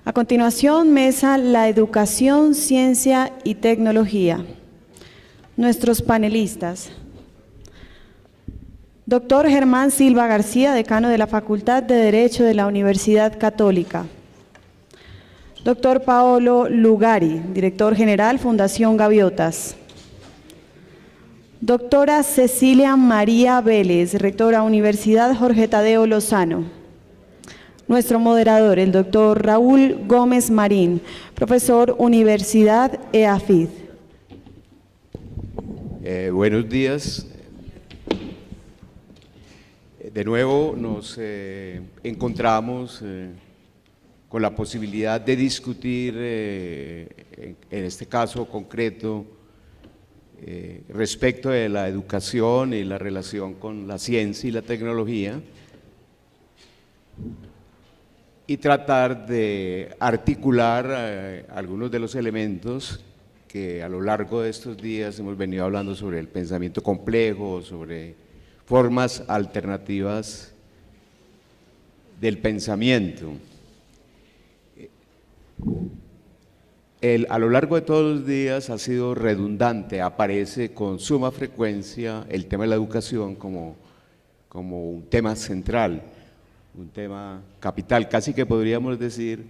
A continuación, mesa La Educación, Ciencia y Tecnología. Nuestros panelistas. Doctor Germán Silva García, decano de la Facultad de Derecho de la Universidad Católica. Doctor Paolo Lugari, director general, Fundación Gaviotas. Doctora Cecilia María Vélez, rectora Universidad Jorge Tadeo Lozano. Nuestro moderador, el doctor Raúl Gómez Marín, profesor Universidad EAFID. Buenos días. De nuevo nos encontramos con la posibilidad de discutir, en este caso concreto, respecto de la educación y la relación con la ciencia y la tecnología, y tratar de articular algunos de los elementos que a lo largo de estos días hemos venido hablando sobre el pensamiento complejo, sobre formas alternativas del pensamiento. A lo largo de todos los días ha sido redundante, aparece con suma frecuencia el tema de la educación como un tema central, un tema capital. Casi que podríamos decir,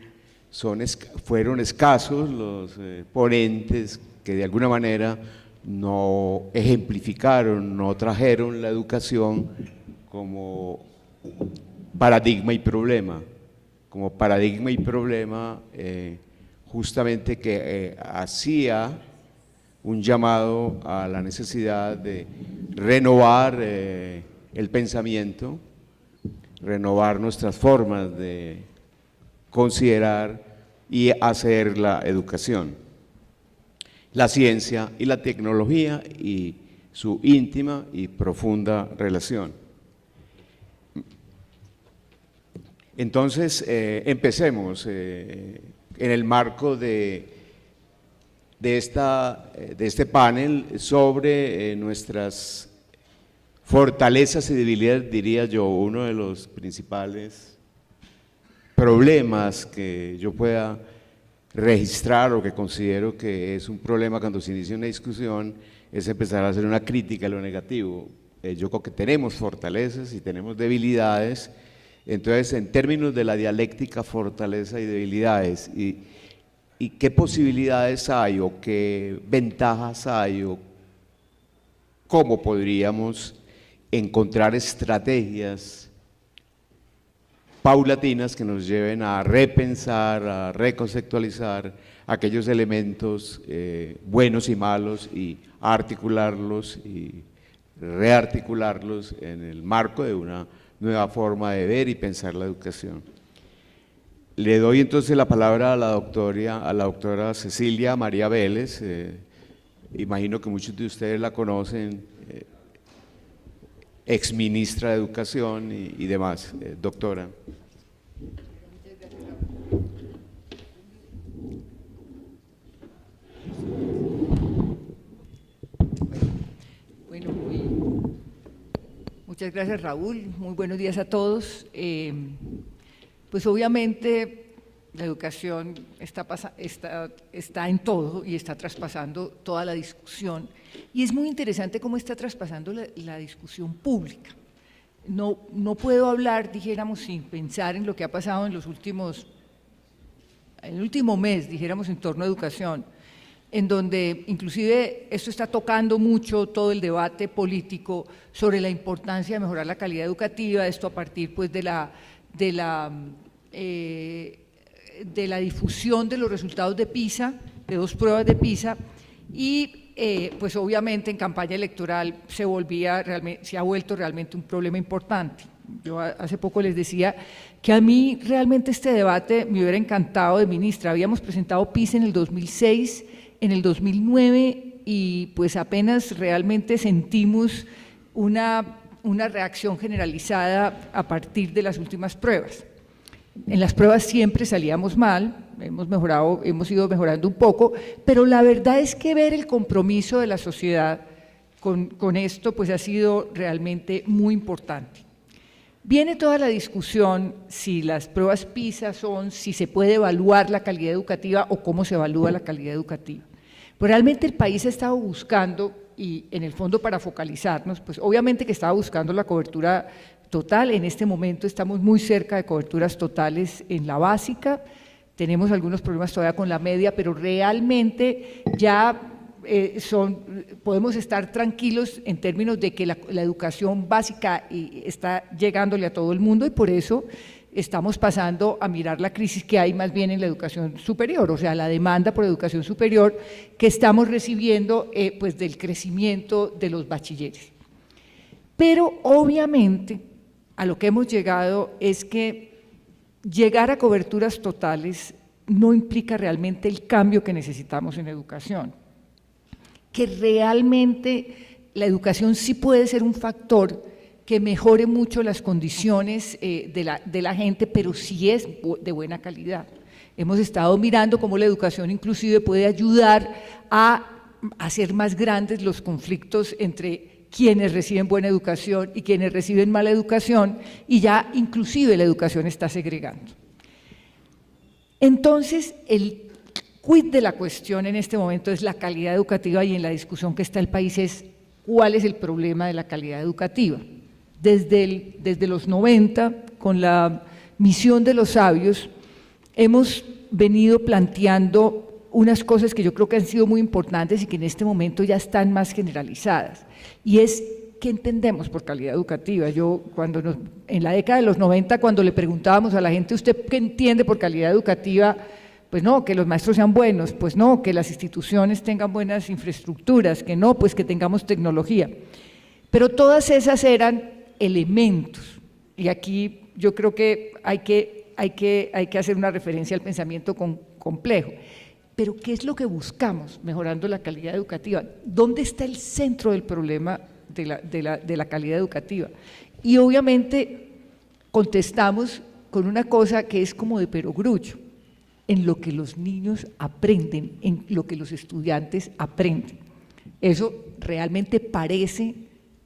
fueron escasos los ponentes que de alguna manera no ejemplificaron, no trajeron la educación como paradigma y problema, justamente que hacía un llamado a la necesidad de renovar el pensamiento, renovar nuestras formas de considerar y hacer la educación, la ciencia y la tecnología y su íntima y profunda relación. Entonces, empecemos en el marco de este panel sobre nuestras fortalezas y debilidades, diría yo. Uno de los principales problemas que yo pueda registrar o que considero que es un problema cuando se inicia una discusión es empezar a hacer una crítica a lo negativo. Yo creo que tenemos fortalezas y tenemos debilidades. Entonces, en términos de la dialéctica fortaleza y debilidades, y qué posibilidades hay o qué ventajas hay o cómo podríamos encontrar estrategias paulatinas que nos lleven a repensar, a reconceptualizar aquellos elementos buenos y malos y a articularlos y rearticularlos en el marco de una nueva forma de ver y pensar la educación. Le doy entonces la palabra a la doctora Cecilia María Vélez. Imagino que muchos de ustedes la conocen, exministra de Educación y demás. Doctora. Bueno, muchas gracias, Raúl. Muy buenos días a todos. Pues obviamente la educación está en todo y está traspasando toda la discusión, y es muy interesante cómo está traspasando la discusión pública. No puedo hablar, dijéramos, sin pensar en lo que ha pasado en el último mes, dijéramos, en torno a educación, en donde inclusive esto está tocando mucho todo el debate político sobre la importancia de mejorar la calidad educativa, esto a partir pues de la difusión de los resultados de PISA, de 2 pruebas de PISA, y pues obviamente en campaña electoral se ha vuelto realmente un problema importante. Yo hace poco les decía que a mí realmente este debate me hubiera encantado de ministra. Habíamos presentado PISA en el 2006, en el 2009, y pues apenas realmente sentimos una reacción generalizada a partir de las últimas pruebas. En las pruebas siempre salíamos mal, hemos ido mejorando un poco, pero la verdad es que ver el compromiso de la sociedad con esto pues ha sido realmente muy importante. Viene toda la discusión si las pruebas PISA son, si se puede evaluar la calidad educativa o cómo se evalúa la calidad educativa. Pues realmente el país ha estado buscando, y en el fondo para focalizarnos, pues obviamente que estaba buscando la cobertura total. En este momento estamos muy cerca de coberturas totales en la básica, tenemos algunos problemas todavía con la media, pero realmente ya podemos estar tranquilos en términos de que la educación básica está llegándole a todo el mundo, y por eso estamos pasando a mirar la crisis que hay más bien en la educación superior, o sea, la demanda por educación superior que estamos recibiendo pues del crecimiento de los bachilleres. Pero obviamente a lo que hemos llegado es que llegar a coberturas totales no implica realmente el cambio que necesitamos en educación, que realmente la educación sí puede ser un factor que mejore mucho las condiciones de la gente, pero sí es de buena calidad. Hemos estado mirando cómo la educación inclusive puede ayudar a hacer más grandes los conflictos entre quienes reciben buena educación y quienes reciben mala educación, y ya inclusive la educación está segregando. Entonces, el quid de la cuestión en este momento es la calidad educativa, y en la discusión que está el país es cuál es el problema de la calidad educativa. Desde los 90, con la misión de los sabios, hemos venido planteando unas cosas que yo creo que han sido muy importantes y que en este momento ya están más generalizadas, y es ¿qué entendemos por calidad educativa? En la década de los 90, cuando le preguntábamos a la gente, ¿usted qué entiende por calidad educativa?, pues no, que los maestros sean buenos, pues no, que las instituciones tengan buenas infraestructuras, que no, pues que tengamos tecnología. Pero todas esas eran elementos, y aquí yo creo que hay que hacer una referencia al pensamiento complejo. Pero ¿qué es lo que buscamos mejorando la calidad educativa? ¿Dónde está el centro del problema de la calidad educativa? Y obviamente contestamos con una cosa que es como de perogrullo: en lo que los niños aprenden, en lo que los estudiantes aprenden. Eso realmente parece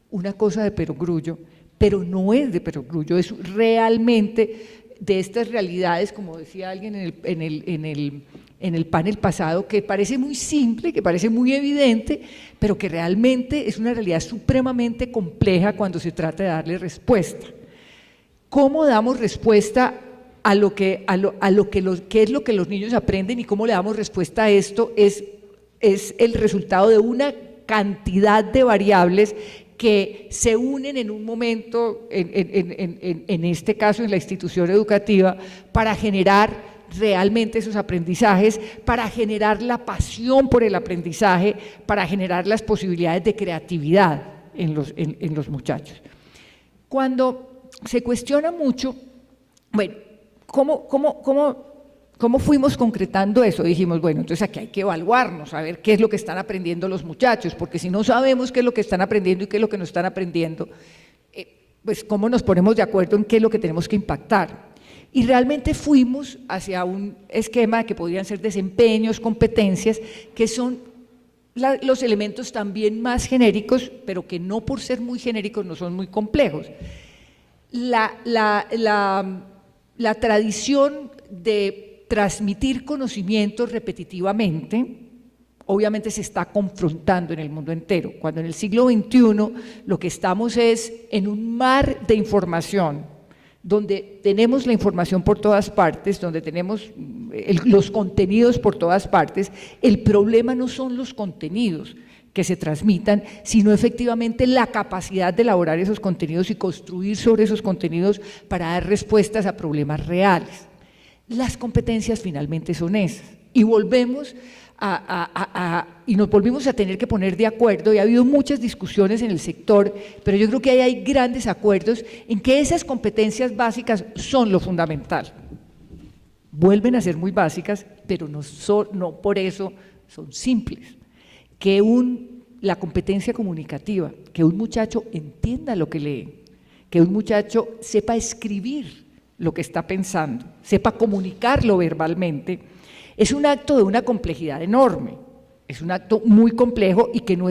una cosa de perogrullo, pero no es de perogrullo, es realmente de estas realidades, como decía alguien en el panel pasado, que parece muy simple, que parece muy evidente, pero que realmente es una realidad supremamente compleja cuando se trata de darle respuesta. ¿Cómo damos respuesta qué es lo que los niños aprenden y cómo le damos respuesta a esto? Es el resultado de una cantidad de variables que se unen en un momento, en este caso en la institución educativa, para generar realmente esos aprendizajes, para generar la pasión por el aprendizaje, para generar las posibilidades de creatividad en los muchachos. Cuando se cuestiona mucho, bueno, ¿cómo fuimos concretando eso? Dijimos, bueno, entonces aquí hay que evaluarnos, a ver qué es lo que están aprendiendo los muchachos, porque si no sabemos qué es lo que están aprendiendo y qué es lo que no están aprendiendo, pues cómo nos ponemos de acuerdo en qué es lo que tenemos que impactar. Y realmente fuimos hacia un esquema que podrían ser desempeños, competencias, que son los elementos también más genéricos, pero que no por ser muy genéricos no son muy complejos. La tradición de transmitir conocimientos repetitivamente, obviamente se está confrontando en el mundo entero. Cuando en el siglo XXI lo que estamos es en un mar de información, donde tenemos la información por todas partes, donde tenemos los contenidos por todas partes, el problema no son los contenidos que se transmitan, sino efectivamente la capacidad de elaborar esos contenidos y construir sobre esos contenidos para dar respuestas a problemas reales. Las competencias finalmente son esas, y volvemos y nos volvimos a tener que poner de acuerdo, y ha habido muchas discusiones en el sector, pero yo creo que ahí hay grandes acuerdos en que esas competencias básicas son lo fundamental. Vuelven a ser muy básicas, pero no por eso son simples. Que la competencia comunicativa, que un muchacho entienda lo que lee, que un muchacho sepa escribir lo que está pensando, sepa comunicarlo verbalmente, es un acto de una complejidad enorme. Es un acto muy complejo y que no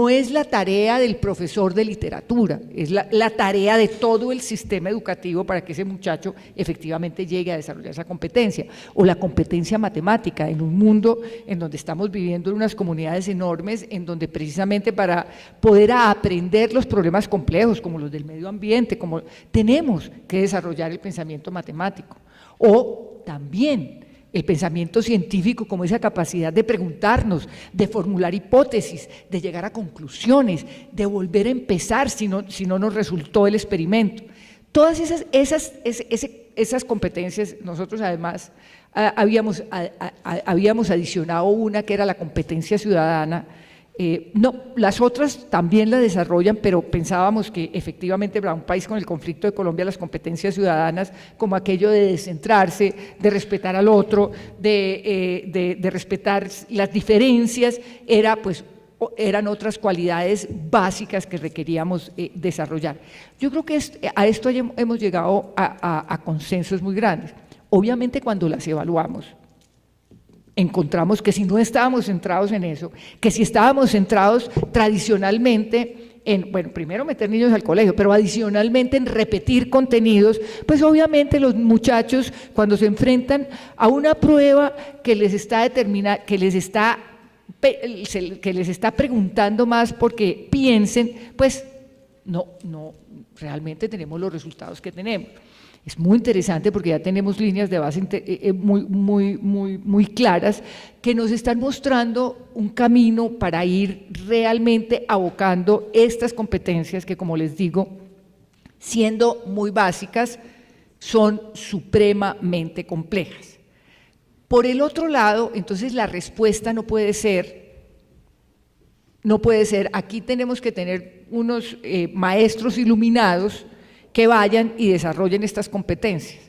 es la tarea del profesor de literatura, es la tarea de todo el sistema educativo para que ese muchacho efectivamente llegue a desarrollar esa competencia. O la competencia matemática en un mundo en donde estamos viviendo en unas comunidades enormes, en donde precisamente para poder aprender los problemas complejos como los del medio ambiente, como tenemos que desarrollar el pensamiento matemático. O también el pensamiento científico como esa capacidad de preguntarnos, de formular hipótesis, de llegar a conclusiones, de volver a empezar si no nos resultó el experimento. Todas esas competencias, nosotros además habíamos adicionado una que era la competencia ciudadana. No, las otras también la desarrollan, pero pensábamos que efectivamente para un país con el conflicto de Colombia las competencias ciudadanas, como aquello de descentrarse, de respetar al otro, de respetar las diferencias, eran otras cualidades básicas que requeríamos desarrollar. Yo creo que a esto hemos llegado a consensos muy grandes. Obviamente cuando las evaluamos, encontramos que si no estábamos centrados en eso, que si estábamos centrados tradicionalmente en, bueno, primero meter niños al colegio, pero adicionalmente en repetir contenidos, pues obviamente los muchachos cuando se enfrentan a una prueba que les está preguntando más porque piensen, pues no realmente tenemos los resultados que tenemos. Es muy interesante porque ya tenemos líneas de base muy claras que nos están mostrando un camino para ir realmente abocando estas competencias que, como les digo, siendo muy básicas, son supremamente complejas. Por el otro lado, entonces la respuesta no puede ser, aquí tenemos que tener unos maestros iluminados que vayan y desarrollen estas competencias,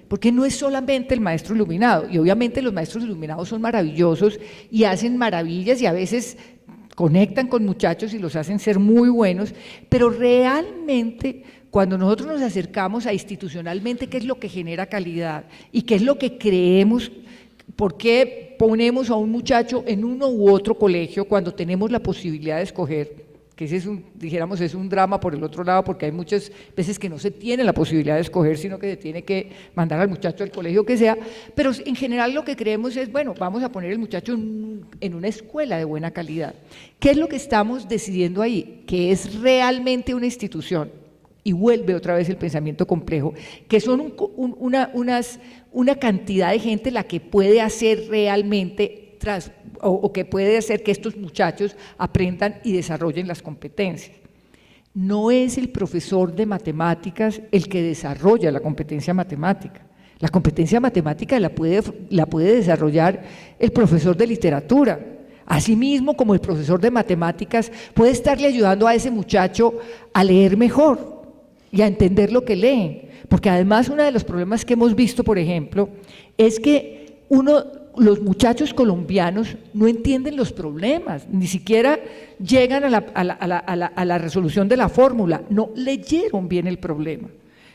porque no es solamente el maestro iluminado, y obviamente los maestros iluminados son maravillosos y hacen maravillas y a veces conectan con muchachos y los hacen ser muy buenos, pero realmente cuando nosotros nos acercamos a institucionalmente qué es lo que genera calidad y qué es lo que creemos, por qué ponemos a un muchacho en uno u otro colegio cuando tenemos la posibilidad de escoger, que ese es un drama por el otro lado, porque hay muchas veces que no se tiene la posibilidad de escoger, sino que se tiene que mandar al muchacho al colegio que sea, pero en general lo que creemos es, bueno, vamos a poner el muchacho en una escuela de buena calidad. ¿Qué es lo que estamos decidiendo ahí? Que es realmente una institución, y vuelve otra vez el pensamiento complejo, que son una cantidad de gente la que puede hacer realmente o que puede hacer que estos muchachos aprendan y desarrollen las competencias. No es el profesor de matemáticas el que desarrolla la competencia matemática. La competencia matemática la puede desarrollar el profesor de literatura. Asimismo, como el profesor de matemáticas puede estarle ayudando a ese muchacho a leer mejor y a entender lo que leen. Porque además uno de los problemas que hemos visto, por ejemplo, es que los muchachos colombianos no entienden los problemas, ni siquiera llegan a la resolución de la fórmula, no leyeron bien el problema.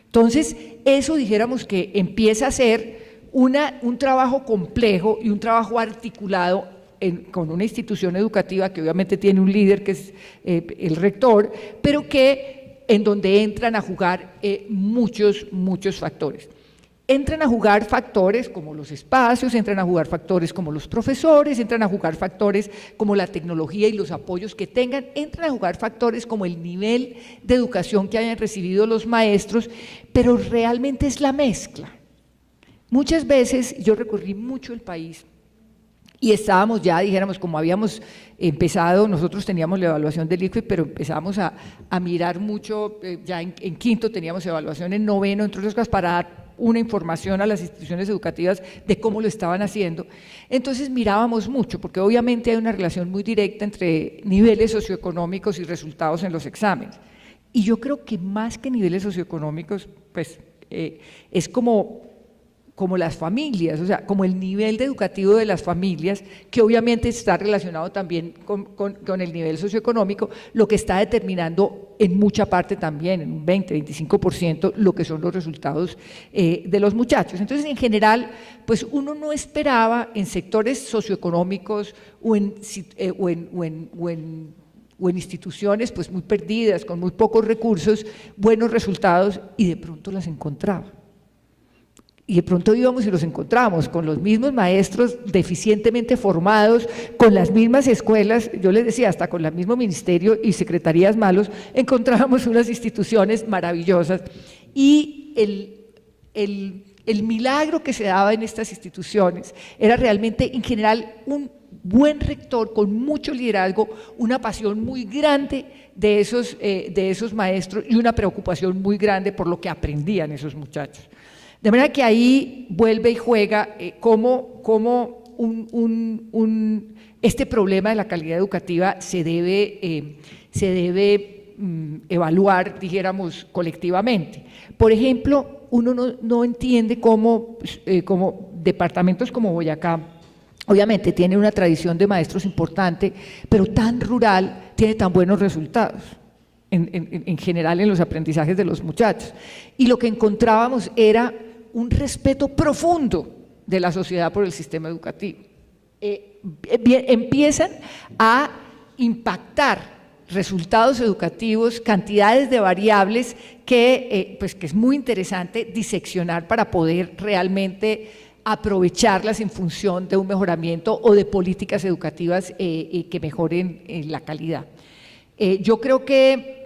Entonces, eso dijéramos que empieza a ser un trabajo complejo y un trabajo articulado con una institución educativa que obviamente tiene un líder que es el rector, pero en donde entran a jugar muchos factores. Entran a jugar factores como los espacios, entran a jugar factores como los profesores, entran a jugar factores como la tecnología y los apoyos que tengan, entran a jugar factores como el nivel de educación que hayan recibido los maestros, pero realmente es la mezcla. Muchas veces yo recorrí mucho el país y estábamos ya, dijéramos, como habíamos empezado, nosotros teníamos la evaluación del ICFES, pero empezamos a mirar mucho, ya en quinto teníamos evaluación en noveno, entre otras cosas, para dar una información a las instituciones educativas de cómo lo estaban haciendo. Entonces mirábamos mucho, porque obviamente hay una relación muy directa entre niveles socioeconómicos y resultados en los exámenes. Y yo creo que más que niveles socioeconómicos, pues es como como las familias, o sea, como el nivel educativo de las familias, que obviamente está relacionado también con el nivel socioeconómico, lo que está determinando en mucha parte también, en un 20-25%, lo que son los resultados de los muchachos. Entonces, en general, pues uno no esperaba en sectores socioeconómicos o en instituciones pues muy perdidas, con muy pocos recursos, buenos resultados, y de pronto las encontraba. Y de pronto íbamos y los encontramos con los mismos maestros deficientemente formados, con las mismas escuelas, yo les decía, hasta con el mismo ministerio y secretarías malos, encontrábamos unas instituciones maravillosas. Y el milagro que se daba en estas instituciones era realmente, en general, un buen rector con mucho liderazgo, una pasión muy grande de esos maestros y una preocupación muy grande por lo que aprendían esos muchachos. De manera que ahí vuelve y juega cómo este problema de la calidad educativa se debe evaluar, dijéramos, colectivamente. Por ejemplo, uno no entiende cómo departamentos como Boyacá, obviamente tiene una tradición de maestros importante, pero tan rural, tiene tan buenos resultados en general en los aprendizajes de los muchachos. Y lo que encontrábamos era un respeto profundo de la sociedad por el sistema educativo. Empiezan a impactar resultados educativos, cantidades de variables que es muy interesante diseccionar para poder realmente aprovecharlas en función de un mejoramiento o de políticas educativas que mejoren la calidad. Yo creo que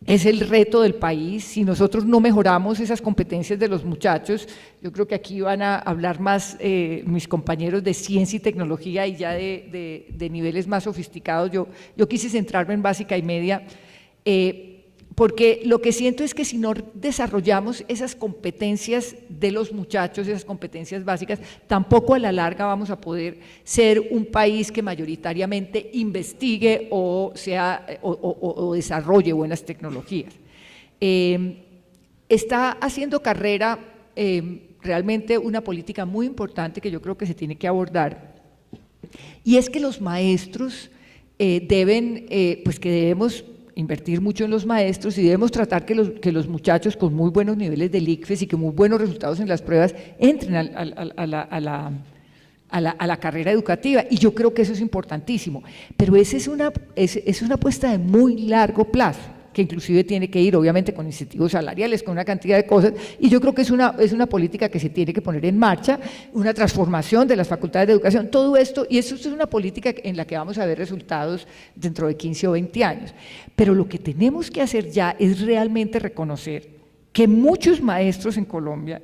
es el reto del país. Si nosotros no mejoramos esas competencias de los muchachos, yo creo que aquí van a hablar más mis compañeros de ciencia y tecnología y ya de niveles más sofisticados. Yo quise centrarme en básica y media, porque lo que siento es que si no desarrollamos esas competencias de los muchachos, esas competencias básicas, tampoco a la larga vamos a poder ser un país que mayoritariamente investigue o desarrolle buenas tecnologías. Está haciendo carrera realmente una política muy importante que yo creo que se tiene que abordar, y es que los maestros debemos invertir mucho en los maestros y debemos tratar que los muchachos con muy buenos niveles del ICFES y con muy buenos resultados en las pruebas entren a la carrera educativa, y yo creo que eso es importantísimo, pero esa es una apuesta de muy largo plazo, que inclusive tiene que ir obviamente con incentivos salariales, con una cantidad de cosas, y yo creo que es una política que se tiene que poner en marcha, una transformación de las facultades de educación, todo esto, y eso es una política en la que vamos a ver resultados dentro de 15 o 20 años. Pero lo que tenemos que hacer ya es realmente reconocer que muchos maestros en Colombia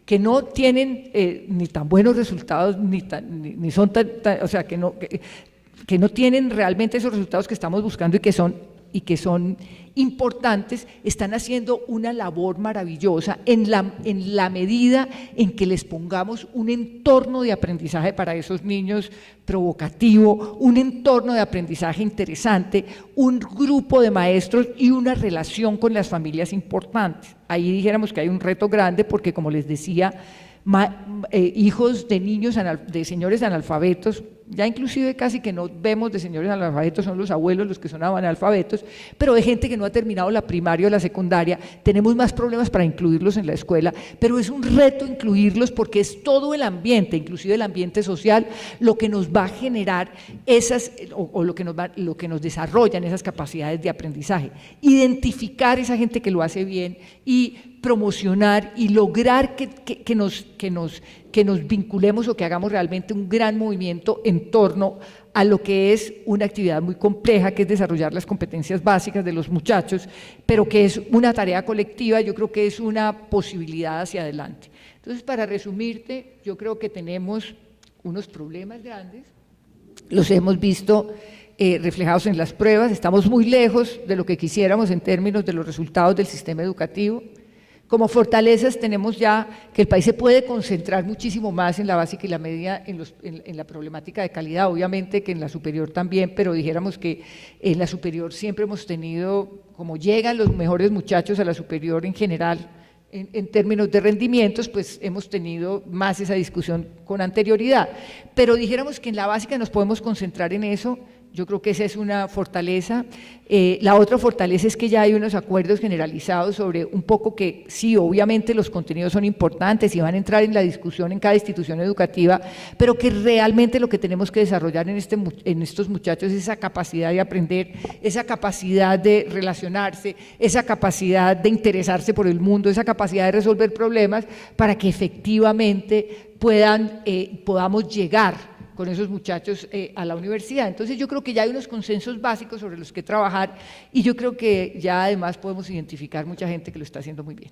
que no tienen ni tan buenos resultados, ni son o sea, que no tienen realmente esos resultados que estamos buscando y que son importantes, están haciendo una labor maravillosa en la medida en que les pongamos un entorno de aprendizaje para esos niños provocativo, un entorno de aprendizaje interesante, un grupo de maestros y una relación con las familias importantes. Ahí dijéramos que hay un reto grande porque, como les decía, hijos de niños, de señores analfabetos, ya inclusive casi que no vemos de señores analfabetos, son los abuelos los que son analfabetos, pero de gente que no ha terminado la primaria o la secundaria, tenemos más problemas para incluirlos en la escuela, pero es un reto incluirlos porque es todo el ambiente, inclusive el ambiente social, lo que nos va a generar lo que nos desarrollan esas capacidades de aprendizaje, identificar esa gente que lo hace bien y promocionar y lograr que nos vinculemos o que hagamos realmente un gran movimiento en torno a lo que es una actividad muy compleja, que es desarrollar las competencias básicas de los muchachos, pero que es una tarea colectiva. Yo creo que es una posibilidad hacia adelante. Entonces, para resumirte, yo creo que tenemos unos problemas grandes, los hemos visto reflejados en las pruebas, estamos muy lejos de lo que quisiéramos en términos de los resultados del sistema educativo. Como fortalezas tenemos ya que el país se puede concentrar muchísimo más en la básica y la media, en la problemática de calidad, obviamente que en la superior también, pero dijéramos que en la superior siempre hemos tenido, como llegan los mejores muchachos a la superior en general, en términos de rendimientos, pues hemos tenido más esa discusión con anterioridad. Pero dijéramos que en la básica nos podemos concentrar en eso. Yo creo que esa es una fortaleza. La otra fortaleza es que ya hay unos acuerdos generalizados sobre un poco que sí, obviamente los contenidos son importantes y van a entrar en la discusión en cada institución educativa, pero que realmente lo que tenemos que desarrollar en estos muchachos es esa capacidad de aprender, esa capacidad de relacionarse, esa capacidad de interesarse por el mundo, esa capacidad de resolver problemas para que efectivamente podamos llegar con esos muchachos a la universidad. Entonces yo creo que ya hay unos consensos básicos sobre los que trabajar y yo creo que ya además podemos identificar mucha gente que lo está haciendo muy bien.